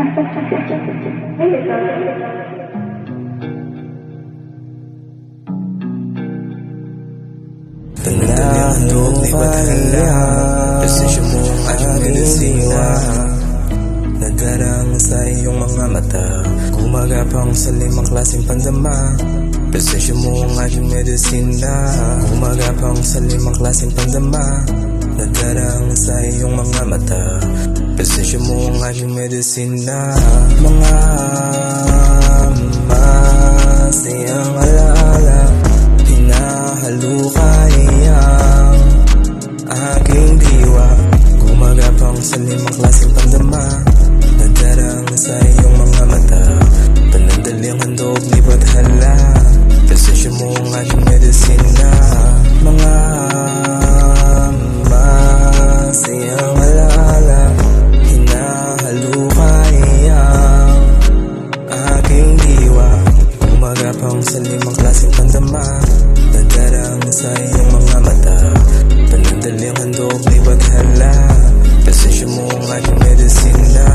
Tandaan mo kaya presensya mo ang aking medisina, nadarang sa iyong mga mata, gumagapang sa limang klaseng pandama. Presensya mo ang aking medisina, gumagapang sa limang klaseng pandama, nadarang sa iyong mga mata. Presensya mo ang aking medisina. Mga masayang alaala, hinahalukay ang aking diwa, gumagapang sa limang klaseng pandama, nadarang sa iyong mga mata. Panandali ang handog, libat hala, presensya mo ang aking medisina. Mga masayang alaala, hinahalukay ang aking diwa, gumagapang sa limang klaseng pandama, nadarang sa iyong mga mata. Panandali ang handog, libat hala, presensya mo ang aking medisina.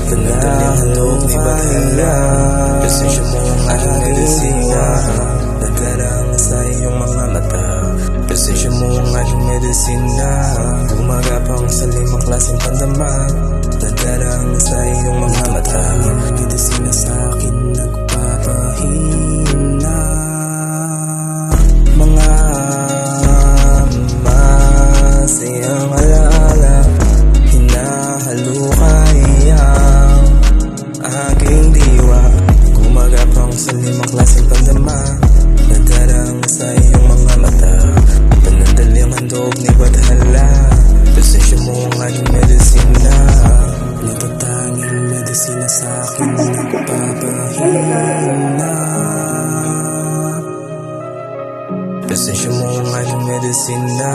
Panandali ang handog, libat hala, presensya mo ang aking medisina, nadarang sa iyong mga mata. Presensya mo ang aking medisina, gumagapang sa limang klaseng pandama, nadarang sa iyong mga mata. Medisina sa akin nagpapahina. Mga masayang alaala, hinahalukay ang aking diwa, gumagapang sa limang klaseng pandama, nadarang sa iyong mga mata. Panandali ang handog, libat hala, presensya mo ang aking medisina. Natatanging medisina sa akin nagpapahina. Presensya mo ang aking medisina.